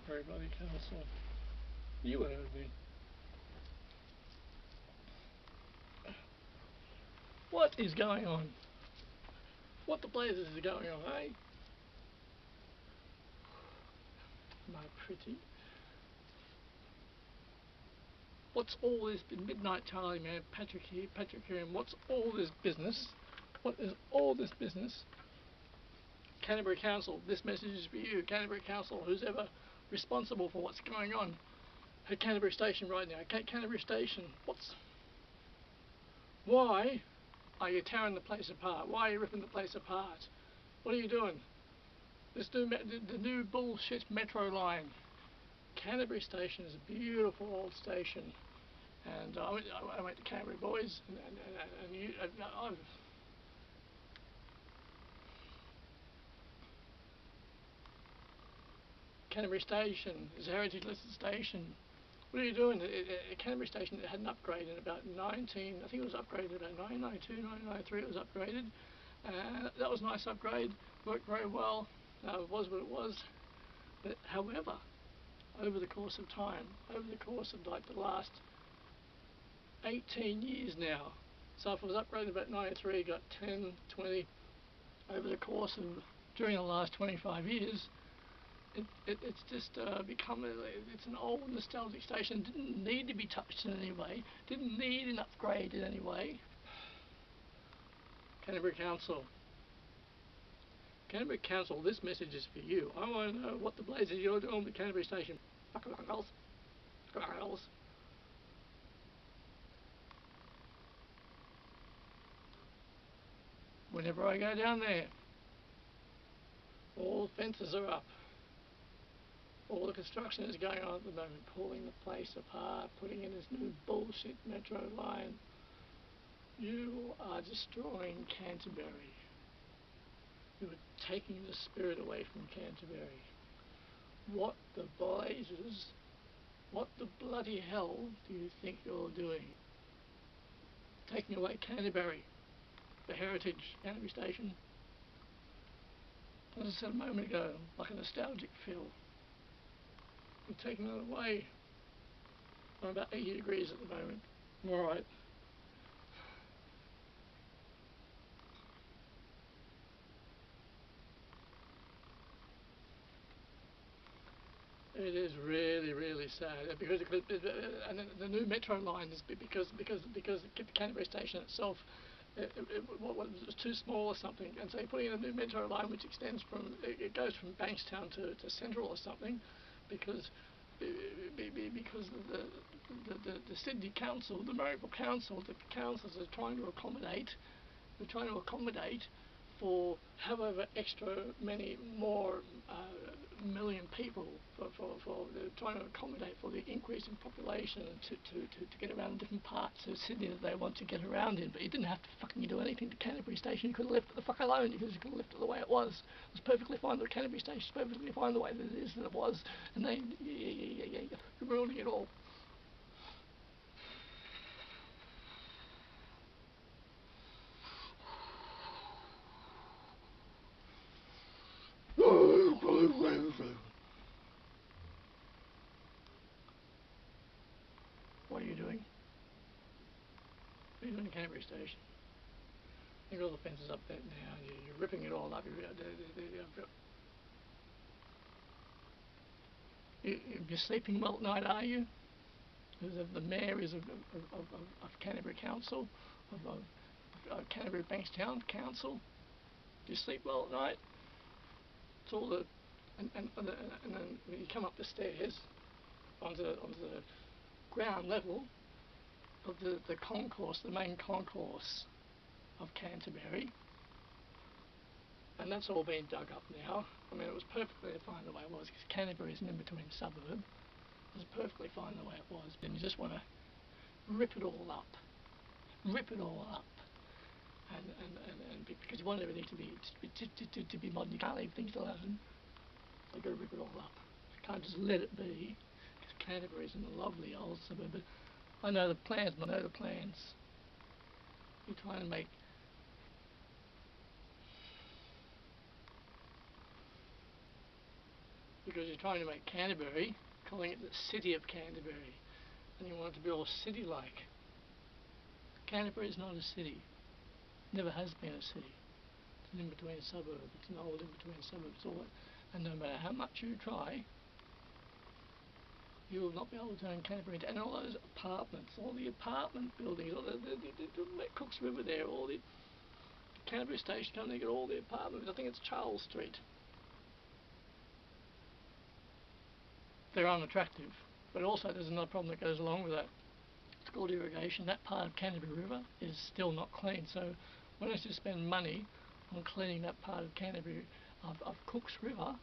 Canterbury bloody Council. You heard me. What is going on? What the blazes is going on, eh? My pretty. What's all this midnight Charlie, man? Patrick here, and what's all this business? What is all this business? Canterbury Council, this message is for you. Canterbury Council, who's ever responsible for what's going on at Canterbury Station right now. Canterbury Station, why are you tearing the place apart? Why are you ripping the place apart? What are you doing? The new bullshit metro line. Canterbury Station is a beautiful old station, and I went to Canterbury, boys, and I've Canterbury Station is a heritage listed station. What are you doing? Canterbury Station had an upgrade in about I think it was upgraded in about 1992, 1993 it was upgraded. That was a nice upgrade, worked very well, it was what it was. But however, over the course of time, over the course of like the last 18 years now, so if it was upgraded about 93, got 10, 20, over the course of, during the last 25 years, it's just become, it's an old nostalgic station. Didn't need to be touched in any way, didn't need an upgrade in any way. Canterbury Council, this message is for you. I want to know what the blazes you're doing with Canterbury Station. Fuck around, girls. Fuck around, girls. Whenever I go down there, all the fences are up. All the construction is going on at the moment, pulling the place apart, putting in this new bullshit metro line. You are destroying Canterbury. You are taking the spirit away from Canterbury. What the blazes, what the bloody hell do you think you're doing? Taking away Canterbury, the heritage Canterbury Station. As I said a moment ago, like a nostalgic feel. You're taking it away. I'm about 80 degrees at the moment. Alright. It is really, really sad because and the new metro line is because the Canterbury Station itself it was too small or something, and so you're putting in a new metro line which extends from it goes from Bankstown to Central or something, because the Sydney Council, the Marrickville Council, the councils are trying to accommodate. They're trying to accommodate for however extra many more million people, they're trying to accommodate for the increase in population to get around different parts of Sydney that they want to get around in. But you didn't have to fucking do anything to Canterbury Station. You could have left it the fuck alone. You could have left it the way it was. It was perfectly fine. The Canterbury Station was perfectly fine the way that it is that it was. And they, you're ruining it all. What are you doing? What are you doing in Canterbury Station? Look at all the fences up there now. You're ripping it all up. You're sleeping well at night, are you? The mayor is of Canterbury Council, of Canterbury Bankstown Council. Do you sleep well at night? It's all the and then when you come up the stairs onto the ground level of the concourse, the main concourse of Canterbury, and that's all been dug up now. I mean, it was perfectly fine the way it was, because Canterbury is an in-between suburb. It was perfectly fine the way it was, and you just want to rip it all up, and because you want everything to be modern. You can't leave things alone. You've got to rip it all up. You can't just let it be, because Canterbury is a lovely old suburb. But I know the plans, You're trying to make because you're trying to make Canterbury, calling it the city of Canterbury, and you want it to be all city-like. Canterbury is not a city. Never has been a city. It's an in-between suburb. It's an old in-between suburb. And no matter how much you try, you will not be able to turn Canterbury into, and all those apartments, all the apartment buildings, all the Cooks River there, all the Canterbury Station, come and get all the apartments. I think it's Charles Street. They're unattractive, but also there's another problem that goes along with that. It's called irrigation. That part of Canterbury River is still not clean, so why don't you spend money on cleaning that part of Canterbury, of Cooks River?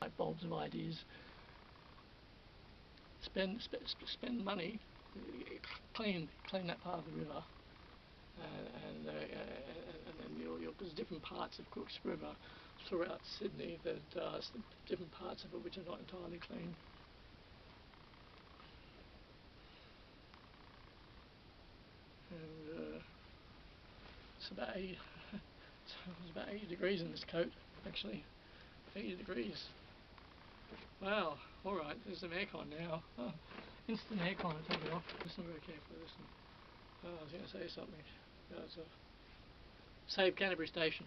Light bulbs of ideas. Spend money, clean that part of the river, and then there's different parts of Cooks River throughout Sydney that different parts of it which are not entirely clean. And it's about 80, it's about 80 degrees in this coat, actually. 80 degrees. Wow, alright, there's some aircon now. Oh, instant aircon, I take it off. Listen very carefully, listen. Oh, I was going to say something. No, save Canterbury Station.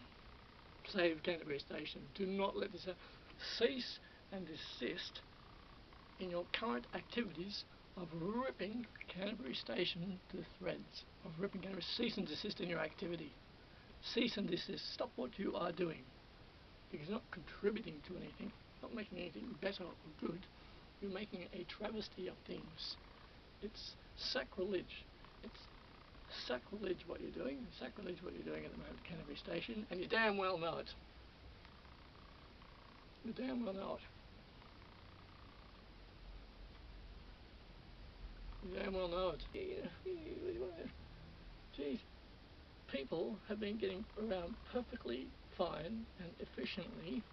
Save Canterbury Station. Do not let this happen. Cease and desist in your current activities of ripping Canterbury Station to threads. Of ripping Canterbury. Cease and desist in your activity. Cease and desist. Stop what you are doing. Because you're not contributing to anything. Not making anything better or good. You're making a travesty of things. It's sacrilege. It's sacrilege what you're doing. Sacrilege what you're doing at the moment at Canterbury Station, and you damn well know it. You damn well know it. You damn well know it. Geez, people have been getting around perfectly fine and efficiently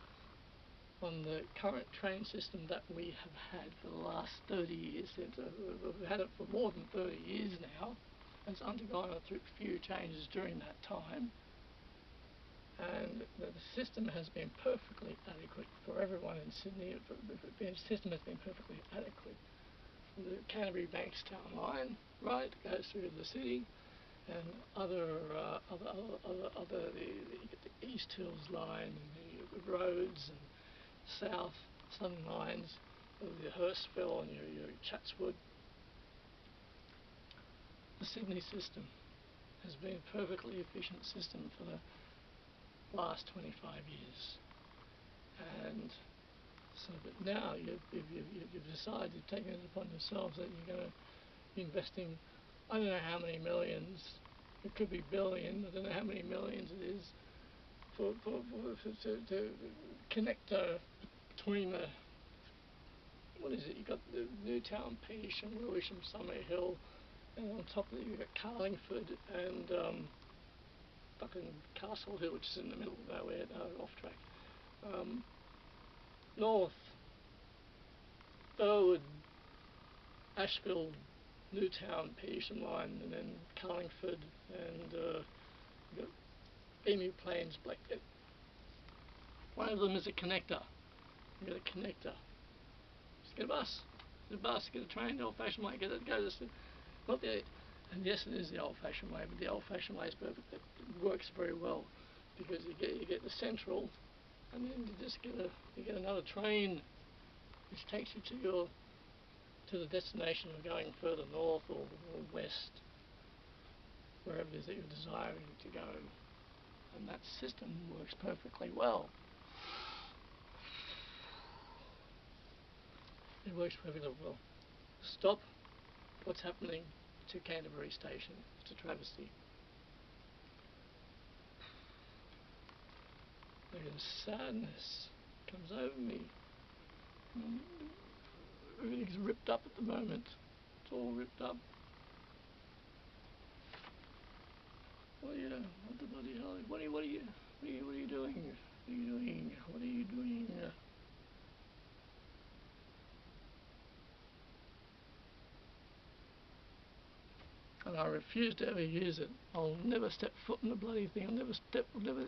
on the current train system that we have had for the last 30 years. We've had it for more than 30 years now. It's undergone a few changes during that time, and the system has been perfectly adequate for everyone in Sydney. The system has been perfectly adequate. The Canterbury Bankstown line, right, goes through the city, and you get the East Hills line, and the roads and southern lines, the Hurstville and your Chatswood. The Sydney system has been a perfectly efficient system for the last 25 years, and so but now you've decided, you've taken it upon yourselves that you're going to be investing, I don't know how many millions, it could be billion, I don't know how many millions it is, to connect between the, what is it, you've got the Newtown, Peach and Lewisham, Summerhill, and on top of it you've got Carlingford and fucking Castle Hill, which is in the middle of nowhere, off track. North, Burwood, Ashfield, Newtown, Pearsham line, and then Carlingford, and you've got Emu Plains, Blackhead. One of them is a connector. You've got a connector. Just get a bus. Get a bus, get a train, the old-fashioned way, go to not the, and yes, it is the old-fashioned way, but the old-fashioned way is perfect. It works very well because you get the central, and then you get another train which takes you to the destination of going further north or west, wherever it is that you're desiring to go, and that system works perfectly well. It works perfectly well. Stop what's happening to Canterbury Station. It's a travesty. The sadness comes over me. Everything's ripped up at the moment. It's all ripped up. What the bloody hell? What are you doing? What are you doing? What are you doing? And I refuse to ever use it. I'll never step foot on the bloody thing. I'll never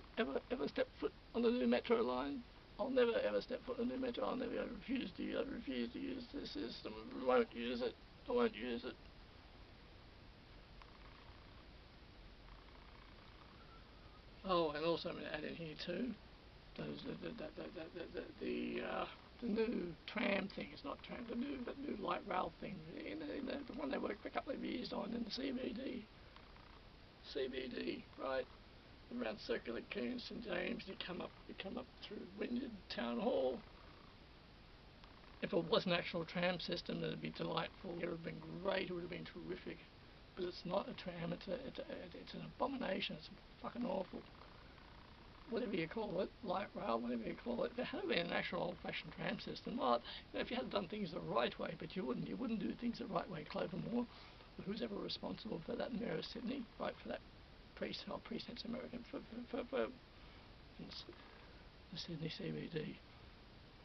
ever step foot on the new metro line. I'll never ever step foot in a new metro. I refuse to use this system. I won't use it. I won't use it. Oh, and also I'm going to add in here too, the new tram thing. It's not tram. The new light rail thing. The one they worked for a couple of years on in the CBD, right? Around Circular Quay, St James, you come up through Wynyard Town Hall. If it was an actual tram system, it'd be delightful. It would have been great. It would have been terrific. But it's not a tram. It's an abomination. It's fucking awful. Whatever you call it, light rail, whatever you call it. If it had been an actual old-fashioned tram system, well, if you had done things the right way, but you wouldn't do things the right way. Clovermore, who's ever responsible for that, Mayor of Sydney, right, for that precincts American for the Sydney CBD.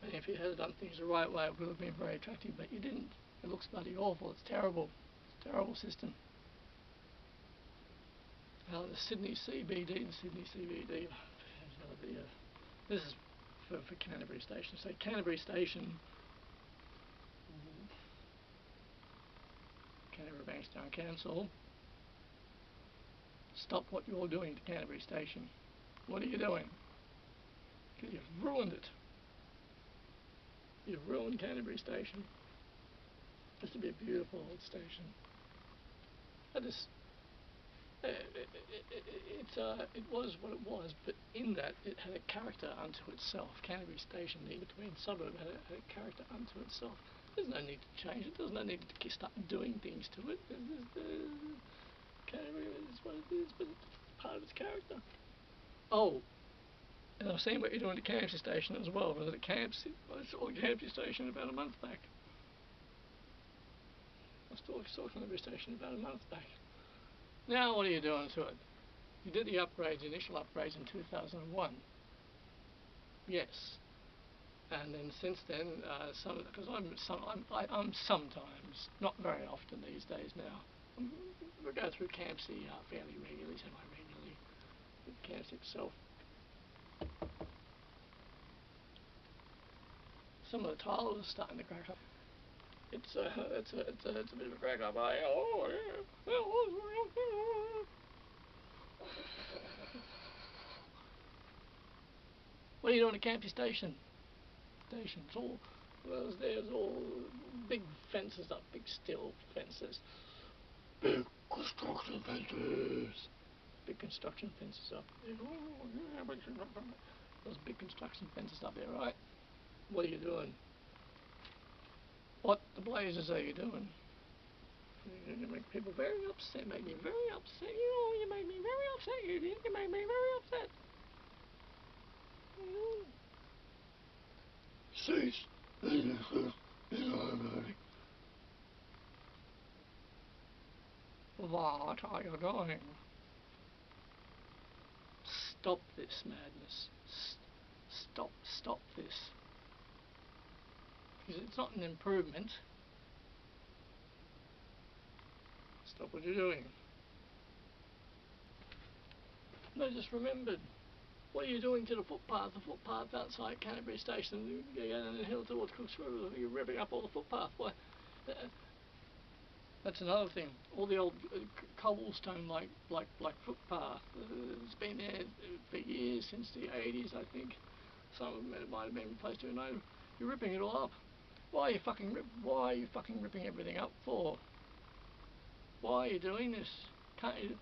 And if you had done things the right way, it would have been very attractive, but you didn't. It looks bloody awful. It's terrible. It's a terrible system. The Sydney CBD, this is for Canterbury Station. So Canterbury Station, Canterbury Bankstown Council, stop what you're doing to Canterbury Station. What are you doing? Because you've ruined it. You've ruined Canterbury Station. It used to be a beautiful old station. It was what it was, but in that it had a character unto itself. Canterbury Station, in between suburb, had a character unto itself. There's no need to change it. There's no need to start doing things to it. Canterbury is what it is, but it's part of its character. Oh, and I've seen what you're doing to Campsie Station as well. Was it at Campsie? I saw Campsie Station about a month back. I saw Canterbury Station about a month back. Now what are you doing to it? You did the upgrades, initial upgrades in 2001. Yes. And then since then, because I'm sometimes, not very often these days now, we go through Campsie fairly regularly, semi-regularly, with Campsie itself. Some of the tiles are starting to crack up. It's a bit of a crack up. Oh yeah. What are you doing at Campsie Station? It's all there's all big fences up, big steel fences. Big construction fences up. Those big construction fences up there, right? What are you doing? What the blazes are you doing? You make people very upset. Made me very upset. You made me very upset. You did. You made me very upset. Cease. What are you doing? Stop this madness. Stop this. Because it's not an improvement. Stop what you're doing. No, just remembered. What are you doing to the footpath? The footpath outside Canterbury Station. You go down the hill towards Cook's River. You're ripping up all the footpath. Why? That's another thing. All the old cobblestone like footpath. It's been there for years, since the 80s, I think. Some of them might have been replaced too. No, you're ripping it all up. Why are you fucking ripping everything up for? Why are you doing this? Can't you?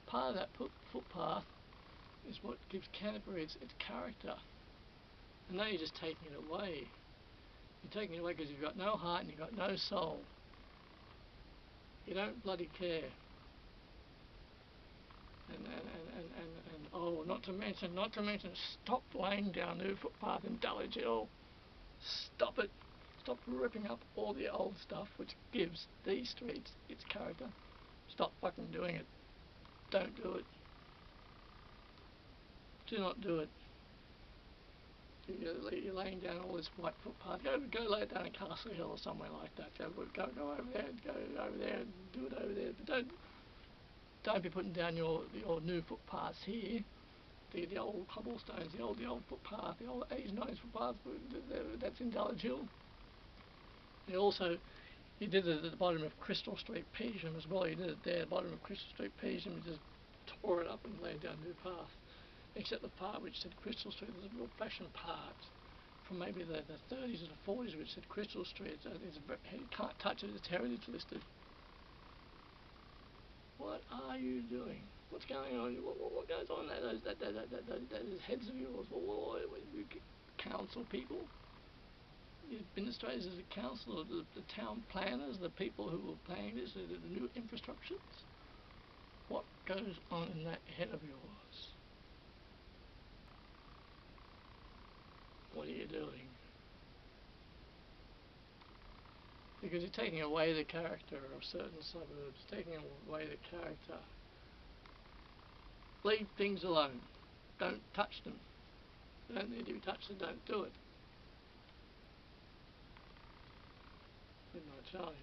Part of that footpath is what gives Canterbury its character. And now you're just taking it away. You're taking it away because you've got no heart and you've got no soul. You don't bloody care. And oh, not to mention, stop laying down new footpath in Dulwich Hill. Stop it. Stop ripping up all the old stuff which gives these streets its character. Stop fucking doing it. Don't do it. Do not do it. You're laying down all this white footpath. Go lay it down in Castle Hill or somewhere like that. Go over there. Go over there and do it over there. But don't be putting down your new footpaths here. the old cobblestones, the old footpath, the old 80s, 90s footpath that's in Dulwich Hill. He did it at the bottom of Crystal Street, Peasham as well. He did it there at the bottom of Crystal Street, Peasham. He just tore it up and laid down a new path. Except the part which said Crystal Street, there's a real fashion part from maybe the 30s or the 40s which said Crystal Street. You can't touch it, it's heritage listed. What are you doing? What's going on? What goes on there? Those heads of yours? Council people? The administrators of the council, the town planners, the people who are planning this, the new infrastructures? What goes on in that head of yours? What are you doing? Because you're taking away the character of certain suburbs, taking away the character. Leave things alone. Don't touch them. They don't need to be touched, so don't do it. Good night, Charlie.